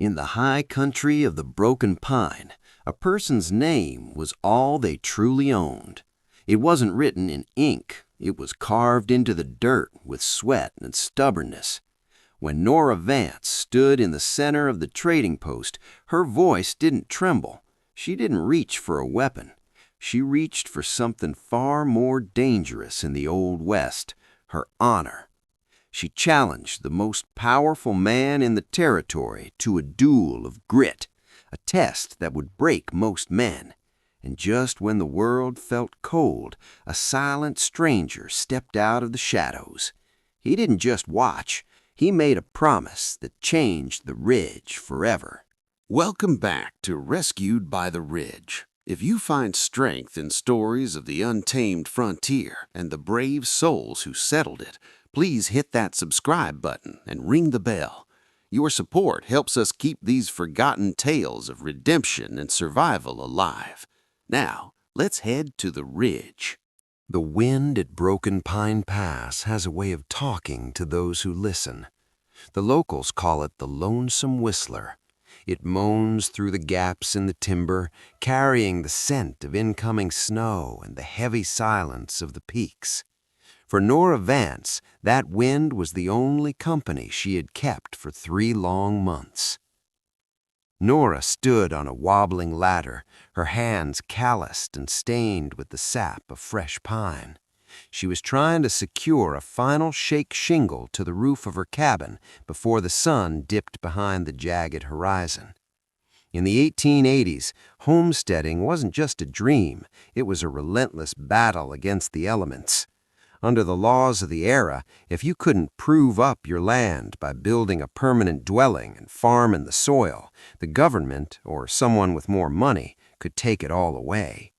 In the high country of the broken pine, a person's name was all they truly owned. It wasn't written in ink, it was carved into the dirt with sweat and stubbornness. When Nora Vance stood in the center of the trading post, her voice didn't tremble. She didn't reach for a weapon. She reached for something far more dangerous in the Old West, her honor. She challenged the most powerful man in the territory to a duel of grit, a test that would break most men. And just when the world felt cold, a silent stranger stepped out of the shadows. He didn't just watch, he made a promise that changed the Ridge forever. Welcome back to Rescued by the Ridge. If you find strength in stories of the untamed frontier and the brave souls who settled it, please hit that subscribe button and ring the bell. Your support helps us keep these forgotten tales of redemption and survival alive. Now, let's head to the Ridge. The wind at Broken Pine Pass has a way of talking to those who listen. The locals call it the lonesome whistler. It moans through the gaps in the timber, carrying the scent of incoming snow and the heavy silence of the peaks. For Nora Vance, that wind was the only company she had kept for 3 long months. Nora stood on a wobbling ladder, her hands calloused and stained with the sap of fresh pine. She was trying to secure a final shake shingle to the roof of her cabin before the sun dipped behind the jagged horizon. In the 1880s, homesteading wasn't just a dream, it was a relentless battle against the elements. Under the laws of the era, if you couldn't prove up your land by building a permanent dwelling and farming the soil, the government, or someone with more money, could take it all away.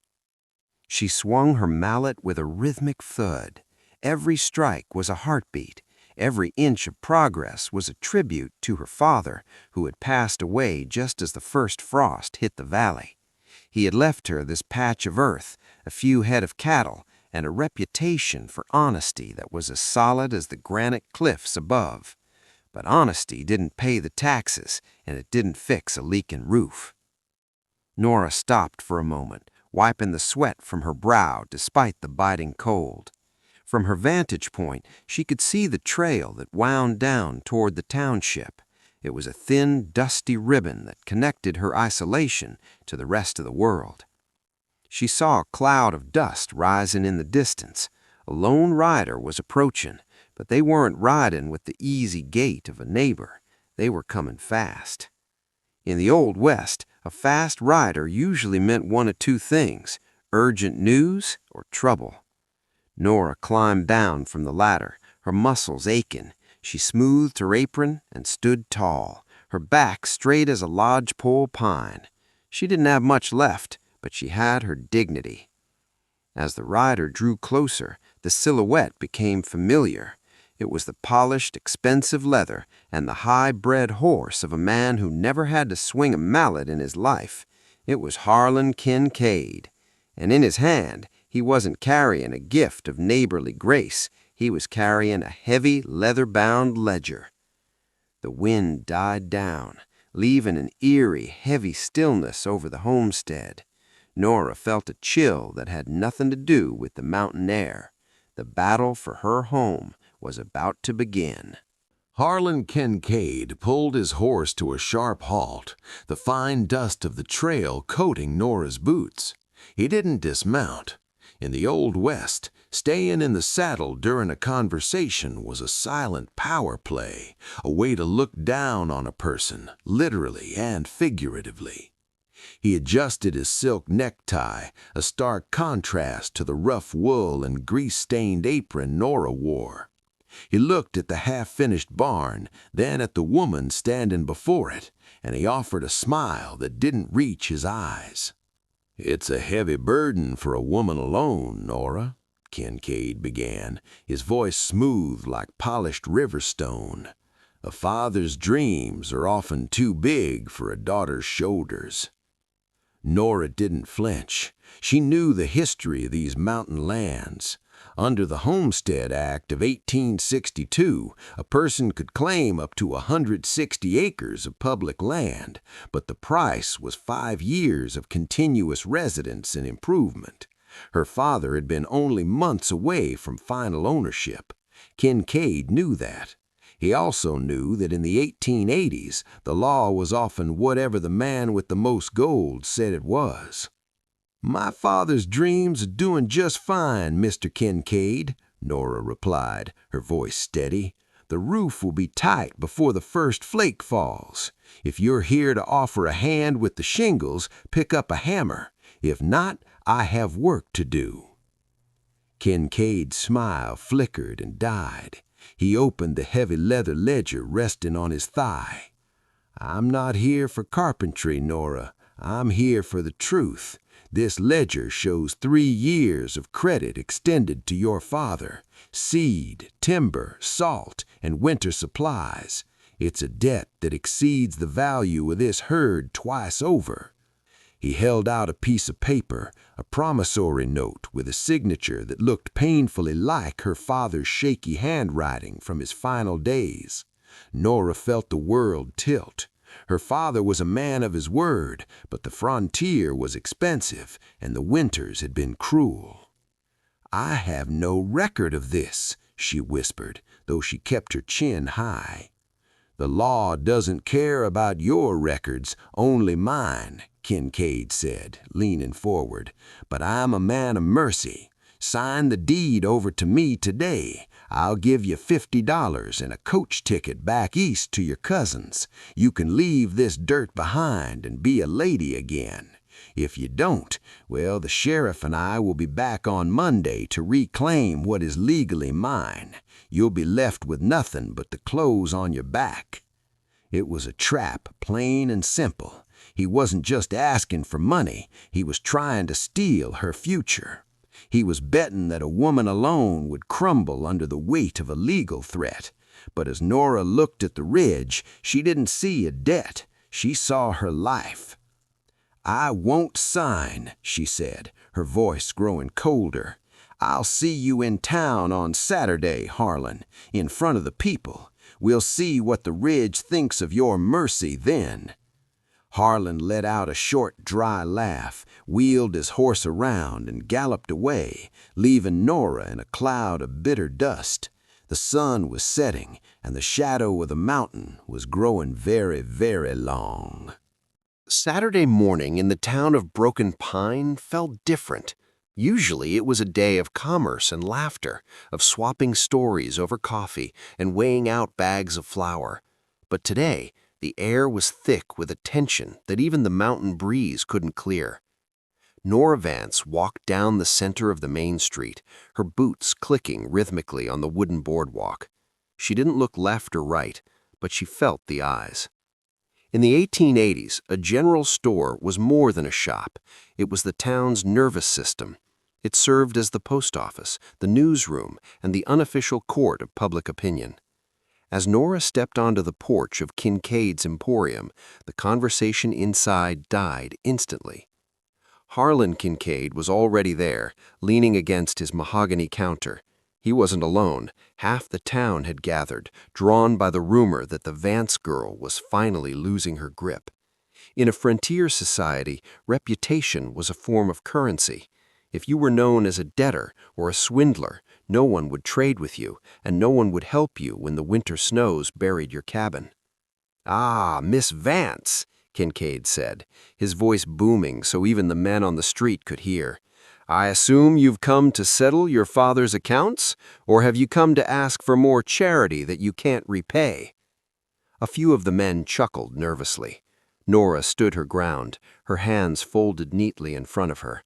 She swung her mallet with a rhythmic thud. Every strike was a heartbeat. Every inch of progress was a tribute to her father, who had passed away just as the first frost hit the valley. He had left her this patch of earth, a few head of cattle, and a reputation for honesty that was as solid as the granite cliffs above. But honesty didn't pay the taxes, and it didn't fix a leaking roof. Nora stopped for a moment, wiping the sweat from her brow despite the biting cold. From her vantage point, she could see the trail that wound down toward the township. It was a thin, dusty ribbon that connected her isolation to the rest of the world. She saw a cloud of dust rising in the distance. A lone rider was approaching, but they weren't riding with the easy gait of a neighbor. They were coming fast. In the Old West, a fast rider usually meant one of two things: urgent news or trouble. Nora climbed down from the ladder, her muscles aching. She smoothed her apron and stood tall, her back straight as a lodgepole pine. She didn't have much left, but she had her dignity. As the rider drew closer, the silhouette became familiar. It was the polished, expensive leather and the high-bred horse of a man who never had to swing a mallet in his life. It was Harlan Kincaid. And in his hand, he wasn't carrying a gift of neighborly grace. He was carrying a heavy, leather-bound ledger. The wind died down, leaving an eerie, heavy stillness over the homestead. Nora felt a chill that had nothing to do with the mountain air. The battle for her home was about to begin. Harlan Kincaid pulled his horse to a sharp halt, the fine dust of the trail coating Nora's boots. He didn't dismount. In the Old West, staying in the saddle during a conversation was a silent power play, a way to look down on a person, literally and figuratively. He adjusted his silk necktie, a stark contrast to the rough wool and grease-stained apron Nora wore. He looked at the half-finished barn, then at the woman standing before it, and he offered a smile that didn't reach his eyes. "It's a heavy burden for a woman alone, Nora," Kincaid began, his voice smooth like polished river stone. "A father's dreams are often too big for a daughter's shoulders." Nora didn't flinch. She knew the history of these mountain lands. Under the Homestead Act of 1862, a person could claim up to 160 acres of public land, but the price was 5 years of continuous residence and improvement. Her father had been only months away from final ownership. Kincaid knew that. He also knew that in the 1880s, the law was often whatever the man with the most gold said it was. "My father's dreams are doing just fine, Mr. Kincaid," Nora replied, her voice steady. "The roof will be tight before the first flake falls. If you're here to offer a hand with the shingles, pick up a hammer. If not, I have work to do." Kincaid's smile flickered and died. He opened the heavy leather ledger resting on his thigh. "I'm not here for carpentry, Nora. I'm here for the truth. This ledger shows 3 years of credit extended to your father. Seed, timber, salt, and winter supplies. It's a debt that exceeds the value of this herd twice over." He held out a piece of paper, a promissory note with a signature that looked painfully like her father's shaky handwriting from his final days. Nora felt the world tilt. Her father was a man of his word, but the frontier was expensive, and the winters had been cruel. "I have no record of this," she whispered, though she kept her chin high. "The law doesn't care about your records, only mine," Kincaid said, leaning forward. "But I'm a man of mercy. Sign the deed over to me today. I'll give you $50 and a coach ticket back east to your cousins. You can leave this dirt behind and be a lady again. If you don't, well, the sheriff and I will be back on Monday to reclaim what is legally mine. You'll be left with nothing but the clothes on your back." It was a trap, plain and simple. He wasn't just asking for money. He was trying to steal her future. He was betting that a woman alone would crumble under the weight of a legal threat. But as Nora looked at the ridge, she didn't see a debt. She saw her life. "I won't sign," she said, her voice growing colder. "I'll see you in town on Saturday, Harlan, in front of the people. We'll see what the ridge thinks of your mercy then." Harlan let out a short, dry laugh, wheeled his horse around, and galloped away, leaving Nora in a cloud of bitter dust. The sun was setting, and the shadow of the mountain was growing very, very long. Saturday morning in the town of Broken Pine felt different. Usually it was a day of commerce and laughter, of swapping stories over coffee and weighing out bags of flour. But today, the air was thick with a tension that even the mountain breeze couldn't clear. Nora Vance walked down the center of the main street, her boots clicking rhythmically on the wooden boardwalk. She didn't look left or right, but she felt the eyes. In the 1880s, a general store was more than a shop. It was the town's nervous system. It served as the post office, the newsroom, and the unofficial court of public opinion. As Nora stepped onto the porch of Kincaid's Emporium, the conversation inside died instantly. Harlan Kincaid was already there, leaning against his mahogany counter. He wasn't alone. Half the town had gathered, drawn by the rumor that the Vance girl was finally losing her grip. In a frontier society, reputation was a form of currency. If you were known as a debtor or a swindler, no one would trade with you, and no one would help you when the winter snows buried your cabin. "Ah, Miss Vance," Kincaid said, his voice booming so even the men on the street could hear. "I assume you've come to settle your father's accounts, or have you come to ask for more charity that you can't repay?" A few of the men chuckled nervously. Nora stood her ground, her hands folded neatly in front of her.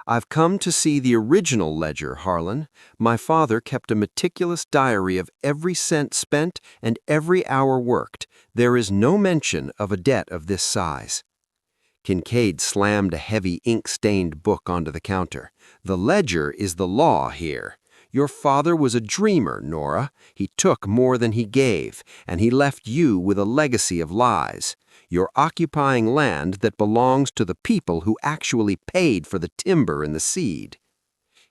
"I've come to see the original ledger, Harlan. My father kept a meticulous diary of every cent spent and every hour worked. There is no mention of a debt of this size." Kincaid slammed a heavy ink-stained book onto the counter. "The ledger is the law here. Your father was a dreamer, Nora. He took more than he gave, and he left you with a legacy of lies. You're occupying land that belongs to the people who actually paid for the timber and the seed."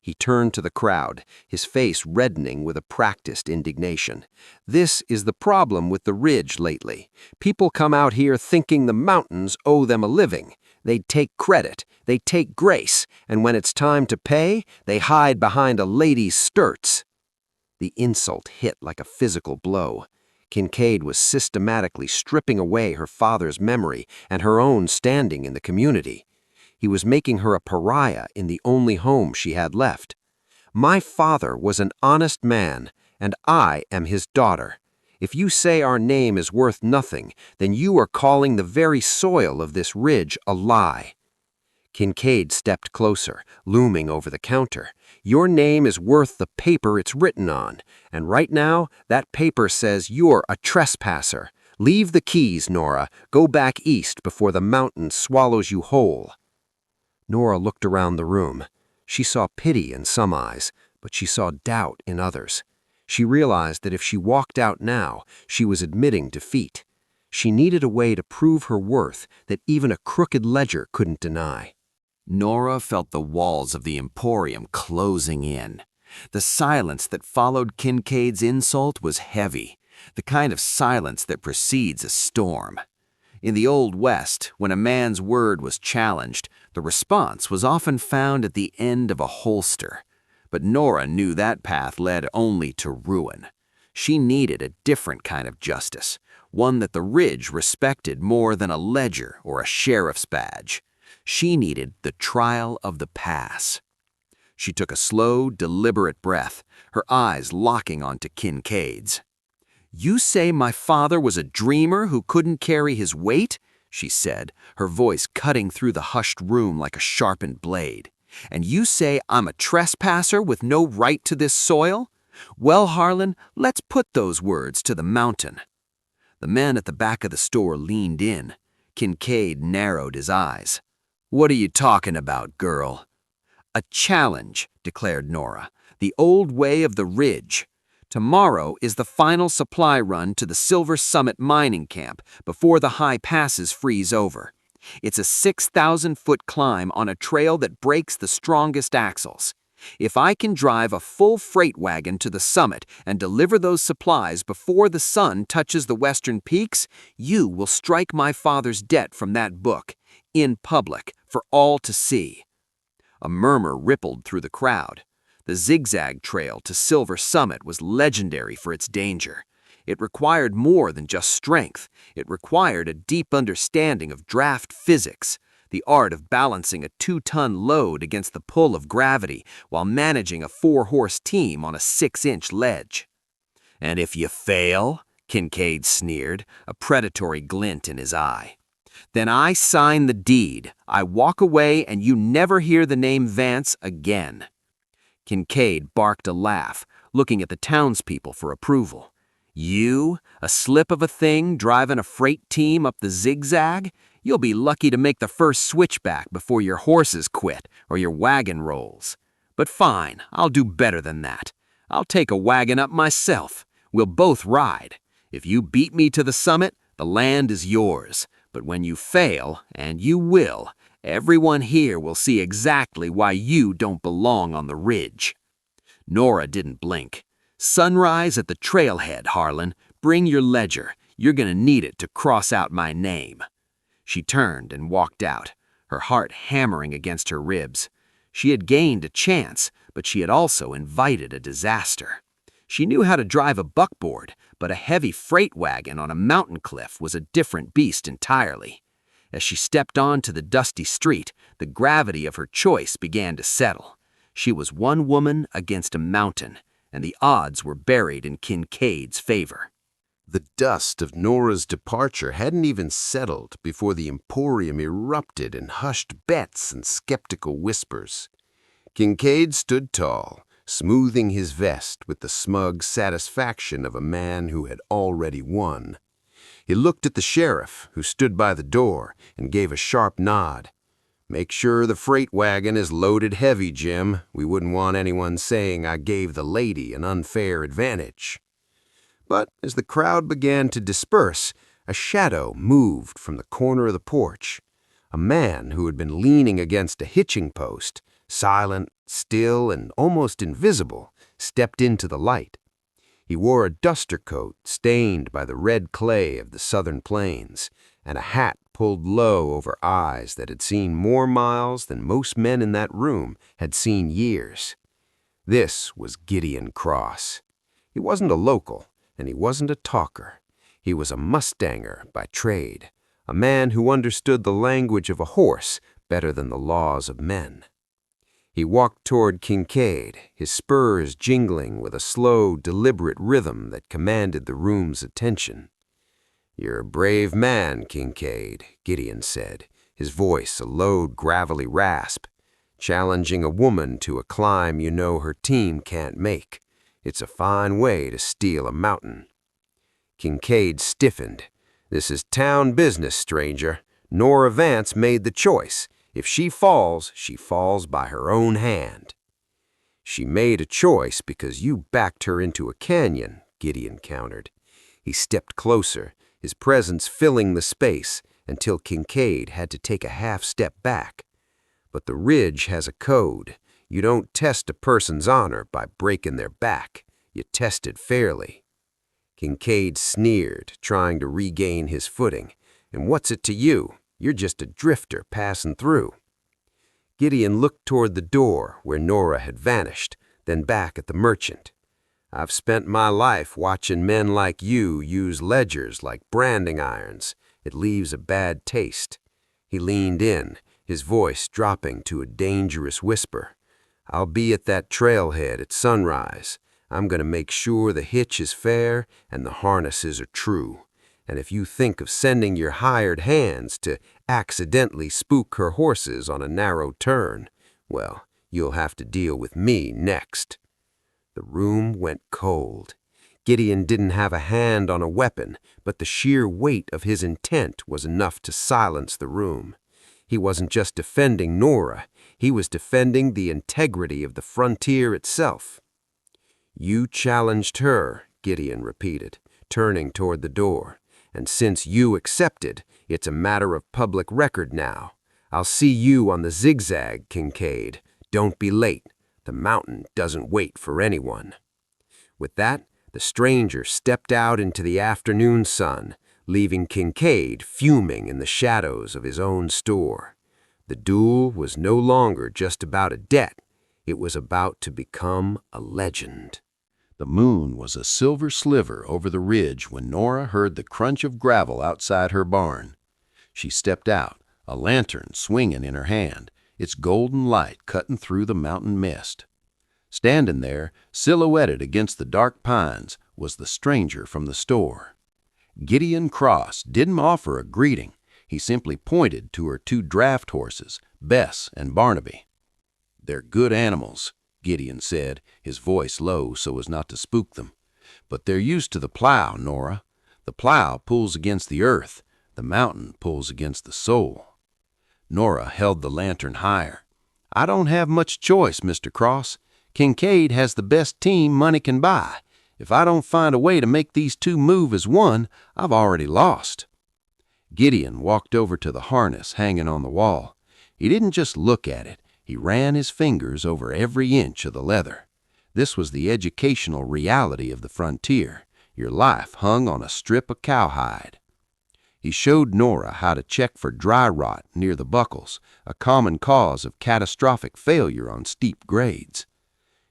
He turned to the crowd, his face reddening with a practiced indignation. "This is the problem with the ridge lately. People come out here thinking the mountains owe them a living. They take credit, they take grace, and when it's time to pay, they hide behind a lady's skirts." The insult hit like a physical blow. Kincaid was systematically stripping away her father's memory and her own standing in the community. He was making her a pariah in the only home she had left. "My father was an honest man, and I am his daughter. If you say our name is worth nothing, then you are calling the very soil of this ridge a lie." Kincaid stepped closer, looming over the counter. "Your name is worth the paper it's written on, and right now that paper says you're a trespasser. Leave the keys, Nora. Go back east before the mountain swallows you whole." Nora looked around the room. She saw pity in some eyes, but she saw doubt in others. She realized that if she walked out now, she was admitting defeat. She needed a way to prove her worth that even a crooked ledger couldn't deny. Nora felt the walls of the Emporium closing in. The silence that followed Kincaid's insult was heavy, the kind of silence that precedes a storm. In the Old West, when a man's word was challenged, the response was often found at the end of a holster. But Nora knew that path led only to ruin. She needed a different kind of justice, one that the Ridge respected more than a ledger or a sheriff's badge. She needed the trial of the pass. She took a slow, deliberate breath, her eyes locking onto Kincaid's. "You say my father was a dreamer who couldn't carry his weight?" she said, her voice cutting through the hushed room like a sharpened blade. "And you say I'm a trespasser with no right to this soil? Well, Harlan, let's put those words to the mountain." The man at the back of the store leaned in. Kincaid narrowed his eyes. "What are you talking about, girl?" "A challenge," declared Nora. "The old way of the Ridge. Tomorrow is the final supply run to the Silver Summit mining camp before the high passes freeze over. It's a 6,000-foot climb on a trail that breaks the strongest axles. If I can drive a full freight wagon to the summit and deliver those supplies before the sun touches the western peaks, you will strike my father's debt from that book, in public, for all to see." A murmur rippled through the crowd. The zigzag trail to Silver Summit was legendary for its danger. It required more than just strength. It required a deep understanding of draft physics, the art of balancing a 2-ton load against the pull of gravity while managing a 4-horse team on a 6-inch ledge. "And if you fail," Kincaid sneered, a predatory glint in his eye, "then I sign the deed. I walk away and you never hear the name Vance again." Kincaid barked a laugh, looking at the townspeople for approval. "You, a slip of a thing driving a freight team up the zigzag? You'll be lucky to make the first switchback before your horses quit or your wagon rolls. But fine, I'll do better than that. I'll take a wagon up myself. We'll both ride. If you beat me to the summit, the land is yours. But when you fail, and you will, everyone here will see exactly why you don't belong on the Ridge." Nora didn't blink. "Sunrise at the trailhead, Harlan. Bring your ledger. You're gonna need it to cross out my name." She turned and walked out, her heart hammering against her ribs. She had gained a chance, but she had also invited a disaster. She knew how to drive a buckboard, but a heavy freight wagon on a mountain cliff was a different beast entirely. As she stepped onto the dusty street, the gravity of her choice began to settle. She was one woman against a mountain, and the odds were buried in Kincaid's favor. The dust of Nora's departure hadn't even settled before the Emporium erupted in hushed bets and skeptical whispers. Kincaid stood tall, smoothing his vest with the smug satisfaction of a man who had already won. He looked at the sheriff, who stood by the door, and gave a sharp nod. "Make sure the freight wagon is loaded heavy, Jim. We wouldn't want anyone saying I gave the lady an unfair advantage." But as the crowd began to disperse, a shadow moved from the corner of the porch. A man who had been leaning against a hitching post silent, still, and almost invisible, stepped into the light. He wore a duster coat stained by the red clay of the southern plains, and a hat pulled low over eyes that had seen more miles than most men in that room had seen years. This was Gideon Cross. He wasn't a local, and he wasn't a talker. He was a mustanger by trade, a man who understood the language of a horse better than the laws of men. He walked toward Kincaid, his spurs jingling with a slow, deliberate rhythm that commanded the room's attention. "You're a brave man, Kincaid," Gideon said, his voice a low, gravelly rasp, "challenging a woman to a climb you know her team can't make. It's a fine way to steal a mountain." Kincaid stiffened. "This is town business, stranger. Nora Vance made the choice. If she falls by her own hand." "She made a choice because you backed her into a canyon," Gideon countered. He stepped closer, his presence filling the space until Kincaid had to take a half step back. "But the ridge has a code. You don't test a person's honor by breaking their back. You test it fairly." Kincaid sneered, trying to regain his footing. "And what's it to you? You're just a drifter passing through." Gideon looked toward the door where Nora had vanished, then back at the merchant. "I've spent my life watching men like you use ledgers like branding irons. It leaves a bad taste." He leaned in, his voice dropping to a dangerous whisper. "I'll be at that trailhead at sunrise. I'm going to make sure the hitch is fair and the harnesses are true. And if you think of sending your hired hands to accidentally spook her horses on a narrow turn, well, you'll have to deal with me next." The room went cold. Gideon didn't have a hand on a weapon, but the sheer weight of his intent was enough to silence the room. He wasn't just defending Nora, he was defending the integrity of the frontier itself. "You challenged her," Gideon repeated, turning toward the door. "And since you accepted, it's a matter of public record now. I'll see you on the zigzag, Kincaid. Don't be late. The mountain doesn't wait for anyone." With that, the stranger stepped out into the afternoon sun, leaving Kincaid fuming in the shadows of his own store. The duel was no longer just about a debt. It was about to become a legend. The moon was a silver sliver over the ridge when Nora heard the crunch of gravel outside her barn. She stepped out, a lantern swinging in her hand, its golden light cutting through the mountain mist. Standing there, silhouetted against the dark pines, was the stranger from the store. Gideon Cross didn't offer a greeting. He simply pointed to her two draft horses, Bess and Barnaby. "They're good animals," Gideon said, his voice low so as not to spook them. "But they're used to the plow, Nora. The plow pulls against the earth. The mountain pulls against the soul." Nora held the lantern higher. "I don't have much choice, Mr. Cross. Kincaid has the best team money can buy. If I don't find a way to make these two move as one, I've already lost." Gideon walked over to the harness hanging on the wall. He didn't just look at it. He ran his fingers over every inch of the leather. This was the educational reality of the frontier. Your life hung on a strip of cowhide. He showed Nora how to check for dry rot near the buckles, a common cause of catastrophic failure on steep grades.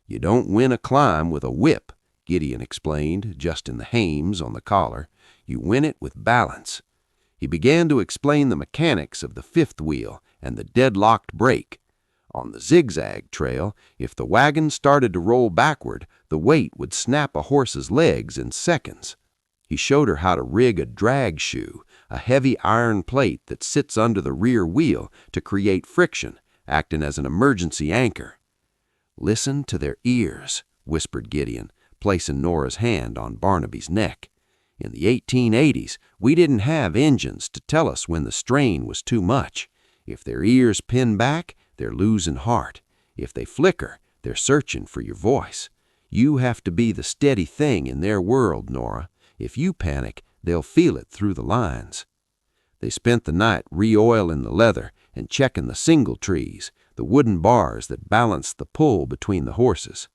"You don't win a climb with a whip," Gideon explained, adjusting the hames on the collar. "You win it with balance." He began to explain the mechanics of the fifth wheel and the deadlocked brake. On the zigzag trail, if the wagon started to roll backward, the weight would snap a horse's legs in seconds. He showed her how to rig a drag shoe, a heavy iron plate that sits under the rear wheel to create friction, acting as an emergency anchor. "Listen to their ears," whispered Gideon, placing Nora's hand on Barnaby's neck. "In the 1880s, we didn't have engines to tell us when the strain was too much. If their ears pin back, they're losing heart. If they flicker, they're searching for your voice. You have to be the steady thing in their world, Nora. If you panic, they'll feel it through the lines." They spent the night re-oiling the leather and checking the single trees, the wooden bars that balanced the pull between the horses.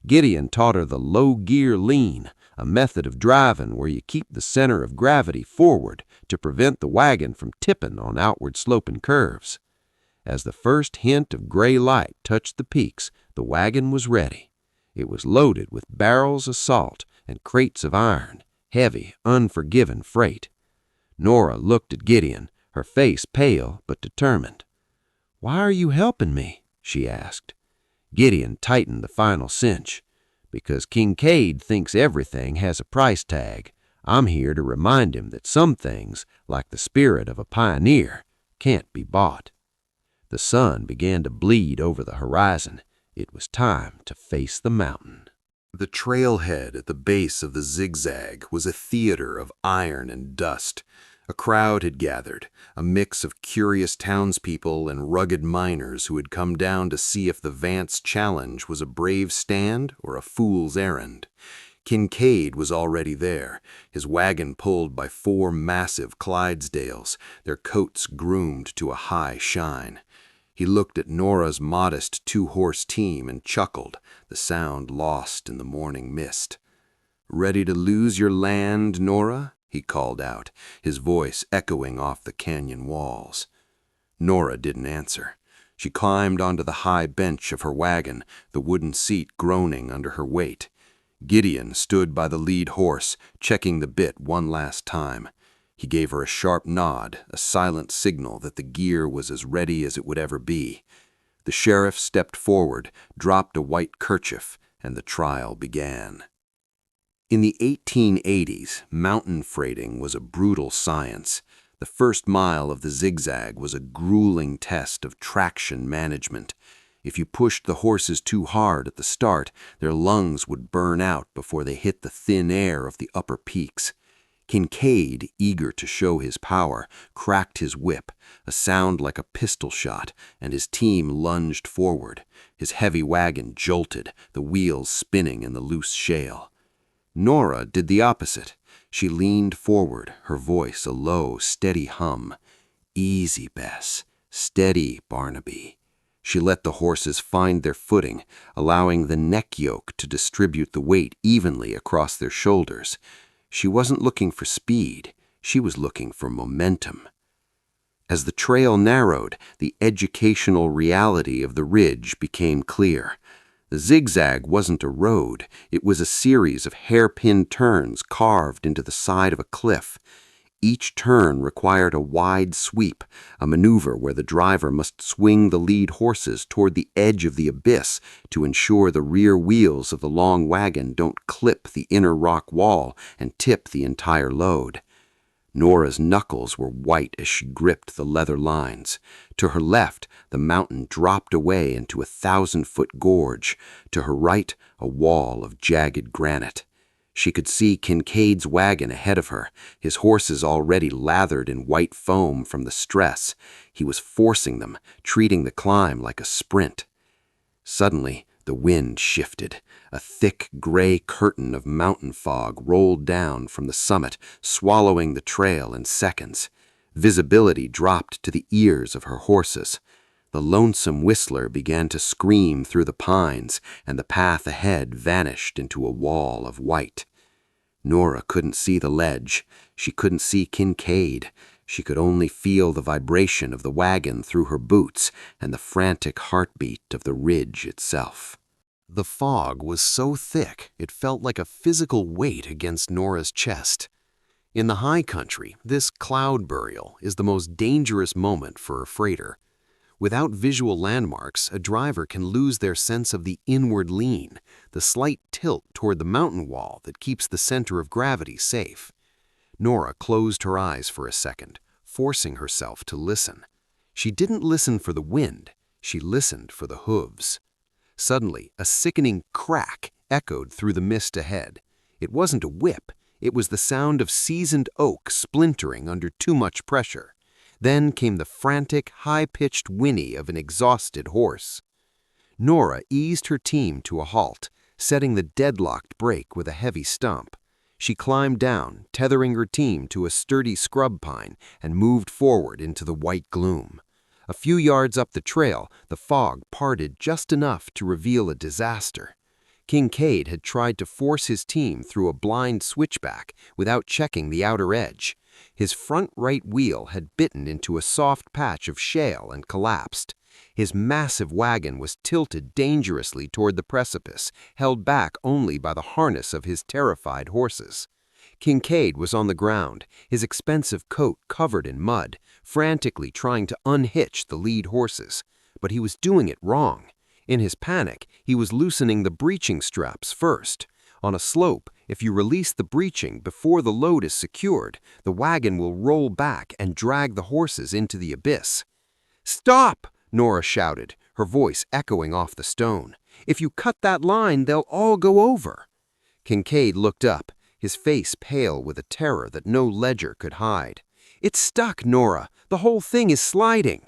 Gideon taught her the low-gear lean, a method of driving where you keep the center of gravity forward to prevent the wagon from tipping on outward-sloping curves. As the first hint of gray light touched the peaks, the wagon was ready. It was loaded with barrels of salt and crates of iron, heavy, unforgiving freight. Nora looked at Gideon, her face pale but determined. "Why are you helping me?" she asked. Gideon tightened the final cinch. "Because Kincaid thinks everything has a price tag. I'm here to remind him that some things, like the spirit of a pioneer, can't be bought." The sun began to bleed over the horizon. It was time to face the mountain. The trailhead at the base of the zigzag was a theater of iron and dust. A crowd had gathered, a mix of curious townspeople and rugged miners who had come down to see if the Vance challenge was a brave stand or a fool's errand. Kincaid was already there, his wagon pulled by 4 massive Clydesdales, their coats groomed to a high shine. He looked at Nora's modest 2-horse team and chuckled, the sound lost in the morning mist. "Ready to lose your land, Nora?" he called out, his voice echoing off the canyon walls. Nora didn't answer. She climbed onto the high bench of her wagon, the wooden seat groaning under her weight. Gideon stood by the lead horse, checking the bit one last time. He gave her a sharp nod, a silent signal that the gear was as ready as it would ever be. The sheriff stepped forward, dropped a white kerchief, and the trial began. In the 1880s, mountain freighting was a brutal science. The first mile of the zigzag was a grueling test of traction management. If you pushed the horses too hard at the start, their lungs would burn out before they hit the thin air of the upper peaks. Kincaid, eager to show his power, cracked his whip, a sound like a pistol shot, and his team lunged forward. His heavy wagon jolted, the wheels spinning in the loose shale. Nora did the opposite. She leaned forward, her voice a low, steady hum. "Easy, Bess. Steady, Barnaby." She let the horses find their footing, allowing the neck yoke to distribute the weight evenly across their shoulders. She wasn't looking for speed. She was looking for momentum. As the trail narrowed, the educational reality of the ridge became clear. The zigzag wasn't a road. It was a series of hairpin turns carved into the side of a cliff. Each turn required a wide sweep, a maneuver where the driver must swing the lead horses toward the edge of the abyss to ensure the rear wheels of the long wagon don't clip the inner rock wall and tip the entire load. Nora's knuckles were white as she gripped the leather lines. To her left, the mountain dropped away into a 1,000-foot gorge. To her right, a wall of jagged granite. She could see Kincaid's wagon ahead of her, his horses already lathered in white foam from the stress. He was forcing them, treating the climb like a sprint. Suddenly, the wind shifted. A thick gray curtain of mountain fog rolled down from the summit, swallowing the trail in seconds. Visibility dropped to the ears of her horses. The lonesome whistler began to scream through the pines, and the path ahead vanished into a wall of white. Nora couldn't see the ledge. She couldn't see Kincaid. She could only feel the vibration of the wagon through her boots and the frantic heartbeat of the ridge itself. The fog was so thick it felt like a physical weight against Nora's chest. In the high country, this cloud burial is the most dangerous moment for a freighter. Without visual landmarks, a driver can lose their sense of the inward lean, the slight tilt toward the mountain wall that keeps the center of gravity safe. Nora closed her eyes for a second, forcing herself to listen. She didn't listen for the wind, she listened for the hooves. Suddenly, a sickening crack echoed through the mist ahead. It wasn't a whip, it was the sound of seasoned oak splintering under too much pressure. Then came the frantic, high-pitched whinny of an exhausted horse. Nora eased her team to a halt, setting the deadlocked brake with a heavy stump. She climbed down, tethering her team to a sturdy scrub pine, and moved forward into the white gloom. A few yards up the trail, the fog parted just enough to reveal a disaster. Kincaid had tried to force his team through a blind switchback without checking the outer edge. His front right wheel had bitten into a soft patch of shale and collapsed. His massive wagon was tilted dangerously toward the precipice, held back only by the harness of his terrified horses. Kincaid was on the ground, his expensive coat covered in mud, frantically trying to unhitch the lead horses. But he was doing it wrong. In his panic, he was loosening the breeching straps first. On a slope, if you release the breeching before the load is secured, the wagon will roll back and drag the horses into the abyss. "Stop!" Nora shouted, her voice echoing off the stone. "If you cut that line, they'll all go over." Kincaid looked up, his face pale with a terror that no ledger could hide. "It's stuck, Nora. The whole thing is sliding."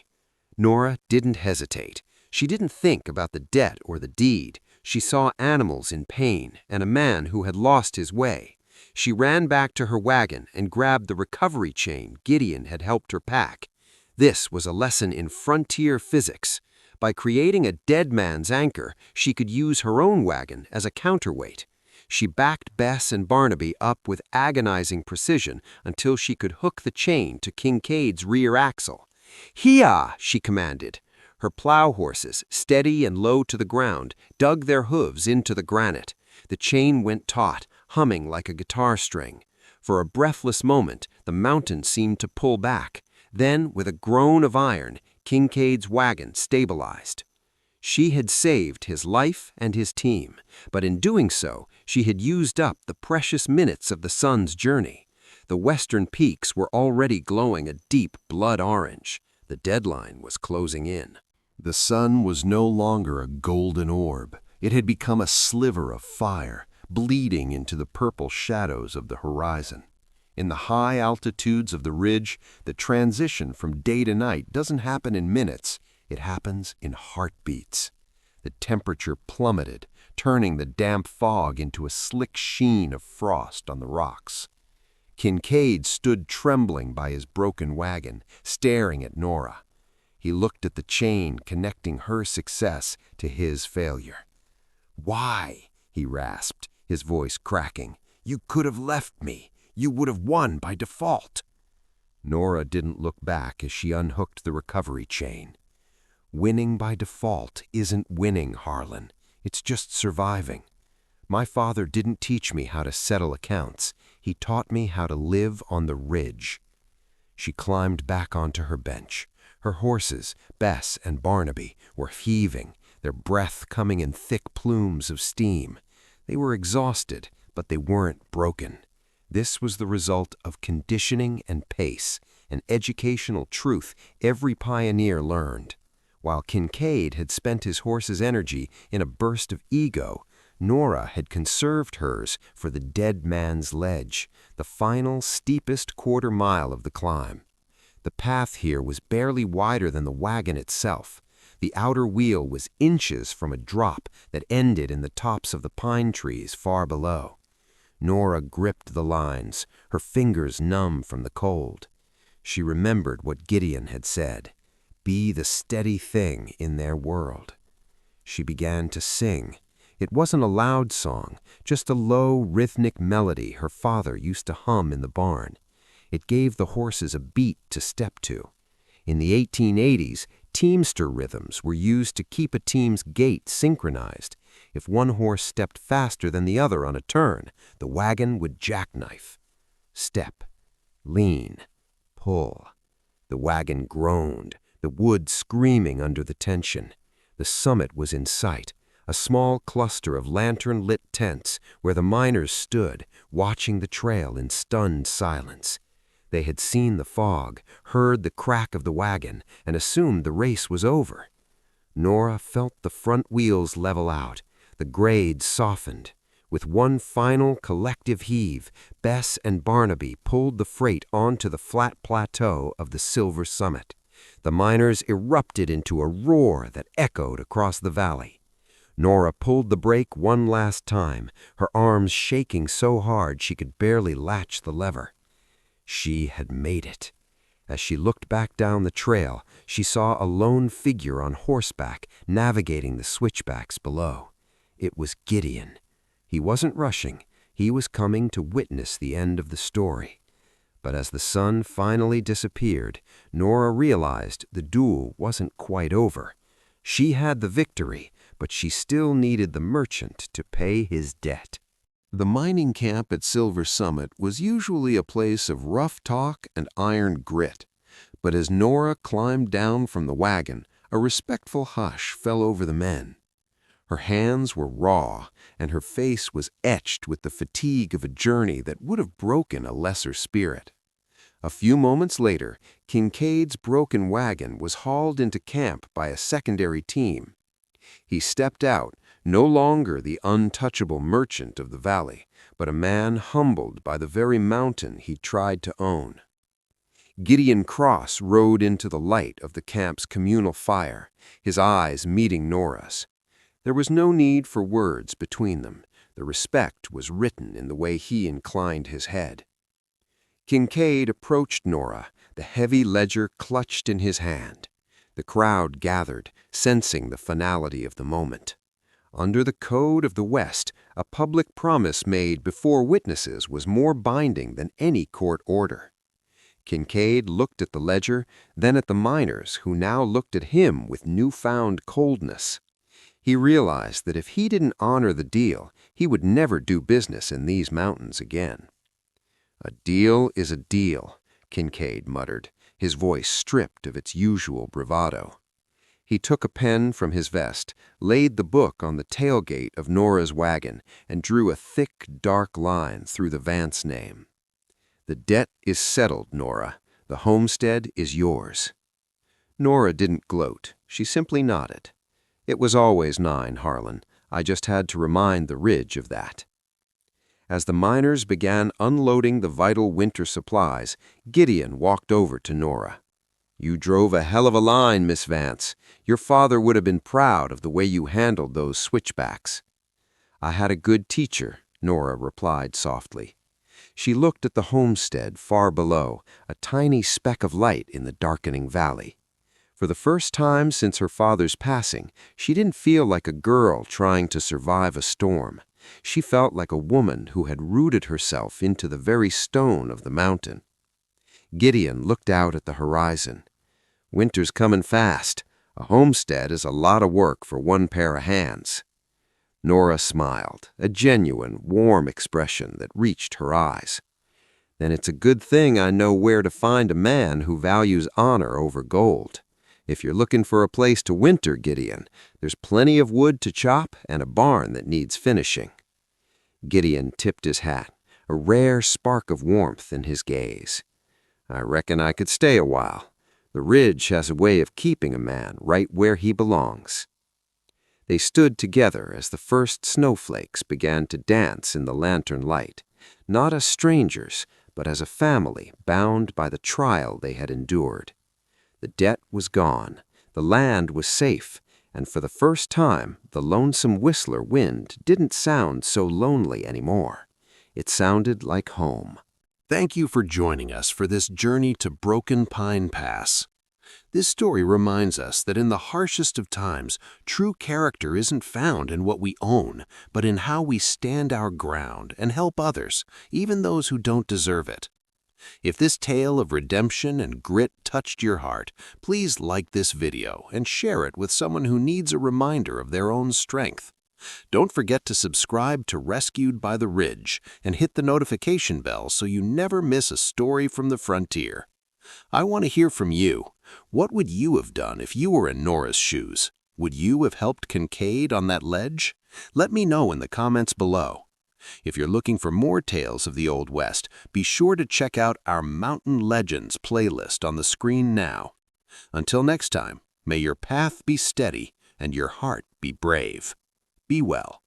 Nora didn't hesitate. She didn't think about the debt or the deed. She saw animals in pain and a man who had lost his way. She ran back to her wagon and grabbed the recovery chain Gideon had helped her pack. This was a lesson in frontier physics. By creating a dead man's anchor, she could use her own wagon as a counterweight. She backed Bess and Barnaby up with agonizing precision until she could hook the chain to Kincaid's rear axle. "Hee-ah!" she commanded. Her plow horses, steady and low to the ground, dug their hooves into the granite. The chain went taut, humming like a guitar string. For a breathless moment, the mountain seemed to pull back. Then, with a groan of iron, Kincaid's wagon stabilized. She had saved his life and his team, but in doing so, she had used up the precious minutes of the sun's journey. The western peaks were already glowing a deep blood orange. The deadline was closing in. The sun was no longer a golden orb. It had become a sliver of fire, bleeding into the purple shadows of the horizon. In the high altitudes of the ridge, the transition from day to night doesn't happen in minutes, it happens in heartbeats. The temperature plummeted, turning the damp fog into a slick sheen of frost on the rocks. Kincaid stood trembling by his broken wagon, staring at Nora. He looked at the chain connecting her success to his failure. "Why?" he rasped, his voice cracking. "You could have left me. You would have won by default." Nora didn't look back as she unhooked the recovery chain. "Winning by default isn't winning, Harlan. It's just surviving. My father didn't teach me how to settle accounts. He taught me how to live on the ridge." She climbed back onto her bench. Her horses, Bess and Barnaby, were heaving, their breath coming in thick plumes of steam. They were exhausted, but they weren't broken. This was the result of conditioning and pace, an educational truth every pioneer learned. While Kincaid had spent his horse's energy in a burst of ego, Nora had conserved hers for the dead man's ledge, the final, steepest quarter mile of the climb. The path here was barely wider than the wagon itself. The outer wheel was inches from a drop that ended in the tops of the pine trees far below. Nora gripped the lines, her fingers numb from the cold. She remembered what Gideon had said, "Be the steady thing in their world." She began to sing. It wasn't a loud song, just a low, rhythmic melody her father used to hum in the barn. It gave the horses a beat to step to. In the 1880s, teamster rhythms were used to keep a team's gait synchronized. If one horse stepped faster than the other on a turn, the wagon would jackknife. Step, lean, pull. The wagon groaned, the wood screaming under the tension. The summit was in sight, a small cluster of lantern-lit tents where the miners stood, watching the trail in stunned silence. They had seen the fog, heard the crack of the wagon, and assumed the race was over. Nora felt the front wheels level out. The grade softened. With one final collective heave, Bess and Barnaby pulled the freight onto the flat plateau of the silver summit. The miners erupted into a roar that echoed across the valley. Nora pulled the brake one last time, her arms shaking so hard she could barely latch the lever. She had made it. As she looked back down the trail, she saw a lone figure on horseback navigating the switchbacks below. It was Gideon. He wasn't rushing. He was coming to witness the end of the story. But as the sun finally disappeared, Nora realized the duel wasn't quite over. She had the victory, but she still needed the merchant to pay his debt. The mining camp at Silver Summit was usually a place of rough talk and iron grit, but as Nora climbed down from the wagon, a respectful hush fell over the men. Her hands were raw, and her face was etched with the fatigue of a journey that would have broken a lesser spirit. A few moments later, Kincaid's broken wagon was hauled into camp by a secondary team. He stepped out, no longer the untouchable merchant of the valley, but a man humbled by the very mountain he tried to own. Gideon Cross rode into the light of the camp's communal fire, his eyes meeting Nora's. There was no need for words between them. The respect was written in the way he inclined his head. Kincaid approached Nora, the heavy ledger clutched in his hand. The crowd gathered, sensing the finality of the moment. Under the code of the West, a public promise made before witnesses was more binding than any court order. Kincaid looked at the ledger, then at the miners, who now looked at him with newfound coldness. He realized that if he didn't honor the deal, he would never do business in these mountains again. "A deal is a deal," Kincaid muttered, his voice stripped of its usual bravado. He took a pen from his vest, laid the book on the tailgate of Nora's wagon, and drew a thick, dark line through the Vance name. "The debt is settled, Nora. The homestead is yours." Nora didn't gloat. She simply nodded. "It was always 9, Harlan. I just had to remind the Ridge of that." As the miners began unloading the vital winter supplies, Gideon walked over to Nora. "You drove a hell of a line, Miss Vance. Your father would have been proud of the way you handled those switchbacks." "I had a good teacher," Nora replied softly. She looked at the homestead far below, a tiny speck of light in the darkening valley. For the first time since her father's passing, she didn't feel like a girl trying to survive a storm. She felt like a woman who had rooted herself into the very stone of the mountain. Gideon looked out at the horizon. "Winter's coming fast. A homestead is a lot of work for one pair of hands." Nora smiled, a genuine, warm expression that reached her eyes. "Then it's a good thing I know where to find a man who values honor over gold. If you're looking for a place to winter, Gideon, there's plenty of wood to chop and a barn that needs finishing." Gideon tipped his hat, a rare spark of warmth in his gaze. "I reckon I could stay a while. The Ridge has a way of keeping a man right where he belongs." They stood together as the first snowflakes began to dance in the lantern light, not as strangers, but as a family bound by the trial they had endured. The debt was gone, the land was safe, and for the first time, the lonesome Whistler wind didn't sound so lonely anymore. It sounded like home. Thank you for joining us for this journey to Broken Pine Pass. This story reminds us that in the harshest of times, true character isn't found in what we own, but in how we stand our ground and help others, even those who don't deserve it. If this tale of redemption and grit touched your heart, please like this video and share it with someone who needs a reminder of their own strength. Don't forget to subscribe to Rescued by the Ridge and hit the notification bell so you never miss a story from the frontier. I want to hear from you. What would you have done if you were in Nora's shoes? Would you have helped Kincaid on that ledge? Let me know in the comments below. If you're looking for more tales of the Old West, be sure to check out our Mountain Legends playlist on the screen now. Until next time, may your path be steady and your heart be brave. Be well.